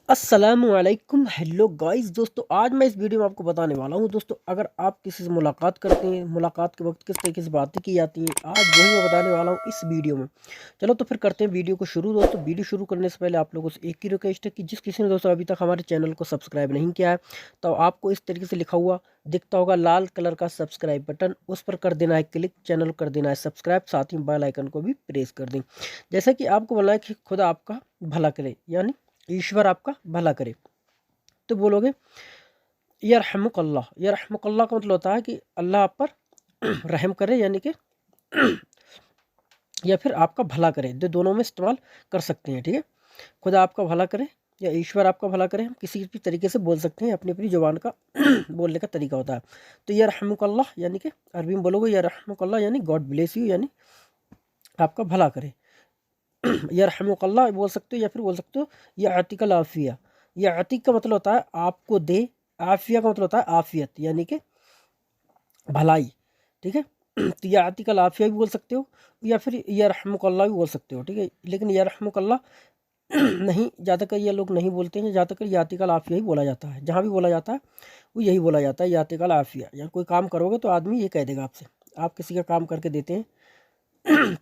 السلام علیکم، hello guys دوستو، آج میں اس ویڈیو میں آپ کو بتانے والا ہوں دوستو، اگر آپ کسی سے ملاقات کرتے ہیں، ملاقات کے وقت کس طریقے سے باتیں کی جاتی ہیں، آج وہی میں بتانے والا ہوں اس ویڈیو میں۔ چلو تو پھر کرتے ہیں ویڈیو کو شروع دوستو۔ ویڈیو شروع کرنے سے پہلے آپ لوگوں سے ایک ہی ریکویسٹ ہے کہ جس کسی نے دوستو ابھی تک ہمارے چینل کو سبسکرائب نہیں کیا ہے تو آپ کو اس طریقے سے لکھا ہوا دکھتا ہوگا لال کلر کا سبسکرائب بٹن، اس پر کر دینا ہے کلک، چینل کر دینا ہے سبسکرائب، ساتھ ہی بیل آئیکن کو بھی پریس کر دیں، جیسا کہ آپ کو بولا ہے کہ خدا آپ کا بھلا کرے، یعنی ایشور آپ کا بھلا کرے۔ تو بولو گے یرحمک اللہ، یرحمک اللہ کا مطلب ہوتا ہے کہ اللہ آپ پر رحم کرے، یعنی کہ یا پھر آپ کا بھلا کرے، دونوں میں استعمال کر سکتے ہیں، ٹھیک ہے۔ خدا آپ کا بھلا کرے یا ایشور آپ کا بھلا کرے، ہم کسی بھی طریقے سے بول سکتے ہیں، اپنی اپنی زبان کا بولنے کا طریقہ ہوتا ہے۔ تو یرحمک اللہ یعنی کہ عربی میں بولو گے یرحمک اللہ یعنی گاڈ بلیس یو، یعنی آپ کا بھلا کرے۔ یرحمک اللہ بول سکتے ہو، یا پھر بول سکتے ہو یعطیک العافیہ۔ یہ عتیق کا مطلب ہوتا ہے آپ کو دے، عافیہ کا مطلب ہوتا ہے عافیت یعنی کہ بھلائی، ٹھیک ہے۔ تو یہ عتیق العافیہ بھی بول سکتے ہو، یا پھر یرحمک اللہ بھی بول سکتے ہو، ٹھیک ہے۔ لیکن یرحمک اللہ نہیں، جہاں تک یہ لوگ نہیں بولتے ہیں، جہاں تک یعطیک العافیہ ہی بولا جاتا ہے، جہاں بھی بولا جاتا ہے وہ یہی بولا جاتا ہے یعطیک العافیہ۔ یا کوئی کام کرو گے تو آدمی یہ کہہ دے گا آپ سے، آپ کسی کا کام کر کے دیتے ہیں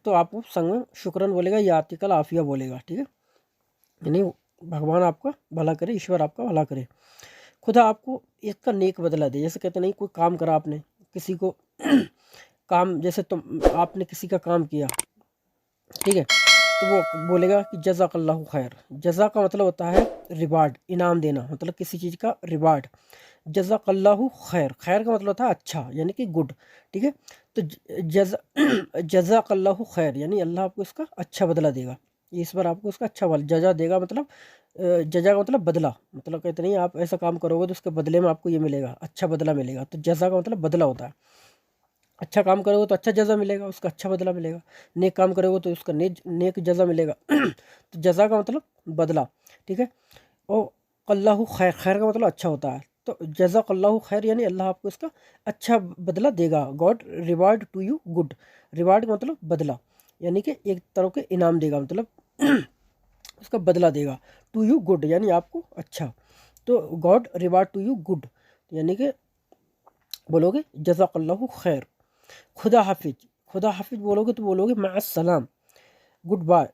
تو آپ کو سنگ میں شکرن بولے گا، یعطیک العافیہ بولے گا، ٹھیک ہے، یعنی بھگوان آپ کا بھلا کرے، ایشور آپ کا بھلا کرے، خدا آپ کو اس کا نیک بدلہ دے۔ جیسے کہتے نہیں، کوئی کام کرا آپ نے کسی کو کام، جیسے تم آپ نے کسی کا کام کیا، ٹھیک ہے، تو وہ بولے گا کہ جزاک اللہ خیر۔ جزا کا مطلب ہوتا ہے ریوارڈ، انعام دینا، مطلب کسی چیز کا ریوارڈ۔ جزاک اللہ خیر، خیر کا مطلب ہوتا ہے اچھا، یعنی کہ گڈ، ٹھیک ہے۔ تو جزاک اللہ خیر یعنی اللہ آپ کو اس کا اچھا بدلہ دے گا، اس بار آپ کو اس کا اچھا جزا دے گا، مطلب جزا کا مطلب بدلہ، مطلب کہتے نہیں آپ ایسا کام کرو گے تو اس کے بدلے میں آپ کو یہ ملے گا، اچھا بدلہ ملے گا۔ تو جزا کا مطلب بدلہ ہوتا ہے، اچھا کام کرو گے تو اچھا جزا ملے گا، اس کا اچھا بدلہ ملے گا، نیک کام کرو گے تو اس کا نیک جزا ملے گا۔ تو جزا کا مطلب بدلہ، ٹھیک ہے۔ اور اللہ خیر، خیر کا مطلب اچھا ہوتا ہے، تو جزاک اللہ خیر یعنی اللہ آپ کو اس کا اچھا بدلہ دے گا، God reward to you good. Reward کا مطلب بدلہ، یعنی کہ ایک طرح کے انعام دے گا، مطلب اس کا بدلہ دے گا، ٹو یو گڈ یعنی آپ کو اچھا۔ تو God reward to you good یعنی کہ بولو گے جزاک اللہ خیر۔ خدا حافظ، خدا حافظ بولو گے تو بولو گے مع السلام، گڈ بائے،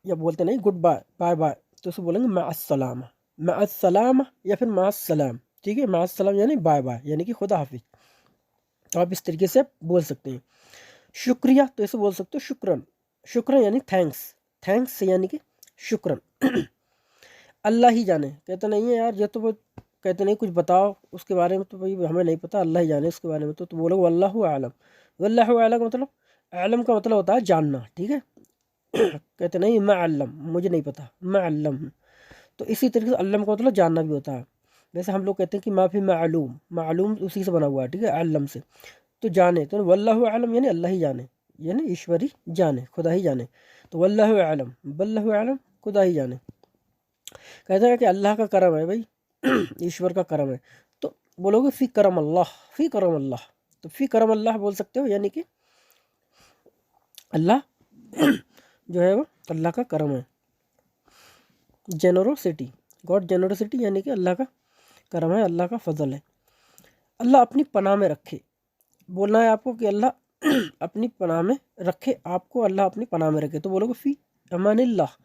یا بولتے نہیں گڈ بائے، بائے بائے، تو اسے بولیں گے مع السلام، مع السلام یا پھر مع السلام، ٹھیک ہے۔ مع السلام یعنی بائے بائے، یعنی کہ خدا حافظ، تو آپ اس طریقے سے بول سکتے ہیں۔ شکریہ تو اسے بول سکتے ہو شکرن، شکرن یعنی تھینکس، تھینکس یعنی کہ شکرن۔ اللہ ہی جانے، کہتے نہیں ہے یار یہ تو وہ کہتے نہیں کچھ بتاؤ اس کے بارے میں، تو بھائی ہمیں نہیں پتہ، اللہ ہی جانے اس کے بارے میں، تو بولو واللہ اعلم۔ واللہ اعلم کا مطلب، علم کا مطلب ہوتا ہے جاننا، ٹھیک ہے۔ کہتے نہیں میں علم، مجھے نہیں پتہ، میں علم ہوں، تو اسی طریقے سے علم کا مطلب جاننا بھی ہوتا ہے۔ ویسے ہم لوگ کہتے ہیں کہ ما فی معلوم، معلوم اسی سے بنا ہوا ہے، ٹھیک ہے، علم سے، تو جانے، تو واللہ اعلم یعنی اللہ ہی جانے، یعنی ایشوری جانے، خدا ہی جانے، تو واللہ اعلم، واللہ اعلم، خدا ہی جانے۔ کہتا ہے کہ اللہ کا کرم ہے بھائی، ایشور کا کرم ہے، تو بولو گے فی کرم اللہ، فی کرم اللہ، تو فی کرم اللہ بول سکتے ہو، یعنی کہ اللہ جو ہے وہ اللہ کا کرم ہے، جنروسٹی، گاڈ جنروسٹی یعنی کہ اللہ کا کرم ہے، اللہ کا فضل ہے۔ اللہ اپنی پناہ میں رکھے، بولنا ہے آپ کو کہ اللہ اپنی پناہ میں رکھے، آپ کو اللہ اپنی پناہ میں رکھے، تو بولو گے فی امان اللہ،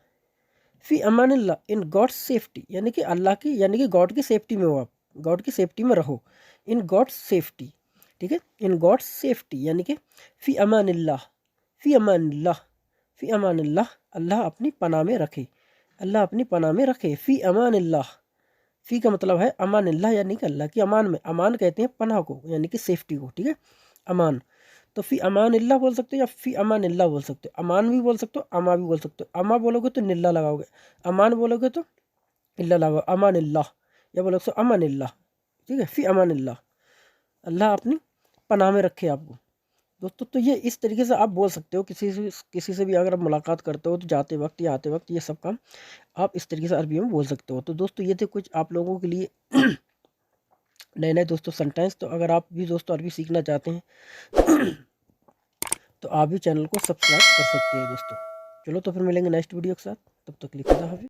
فی Aman Ullah, in God safety, یعنی کہ اللہ کی، یعنی کہ گاڈ کی سیفٹی میں ہو، آپ گاڈ کی سیفٹی میں رہو، ان گاڈ سیفٹی، ٹھیک ہے، ان گاڈ سیفٹی یعنی کہ فی امان اللہ، فی امان اللہ، فی امان اللہ، اللہ اپنی پناہ میں رکھے، اللہ اپنی پناہ میں رکھے، فی امان اللہ۔ فی کا مطلب ہے امان اللہ، یعنی کہ اللہ کی امان میں، امان کہتے ہیں پناہ کو، یعنی کہ سیفٹی کو، ٹھیک ہے، امان، تو فی امان اللہ بول سکتے ہو یا فی امان اللہ بول سکتے ہو، امان بھی بول سکتے ہو، اما بھی بول سکتے ہو، اما بولو گے تو نلہ لگاؤ گے، امان بولو گے تو اللہ لگاؤ، امان اللہ، یا بولو سو امان اللہ، ٹھیک ہے، فی امان اللہ، اللہ اپنی پناہ میں رکھے آپ کو دوستو۔ تو یہ اس طریقے سے آپ بول سکتے ہو، کسی سے بھی اگر آپ ملاقات کرتے ہو تو جاتے وقت یا آتے وقت، یہ سب کام آپ اس طریقے سے عربی میں بول سکتے ہو۔ تو دوستو یہ تھے کچھ آپ لوگوں کے لیے نئے نئے دوستو سنٹینس، تو اگر آپ بھی دوستو عربی سیکھنا چاہتے ہیں تو آپ بھی چینل کو سبسکرائب کر سکتے ہیں دوستو۔ چلو تو پھر ملیں گے نیکسٹ ویڈیو کے ساتھ، تب تک کے لیے خدا حافظ۔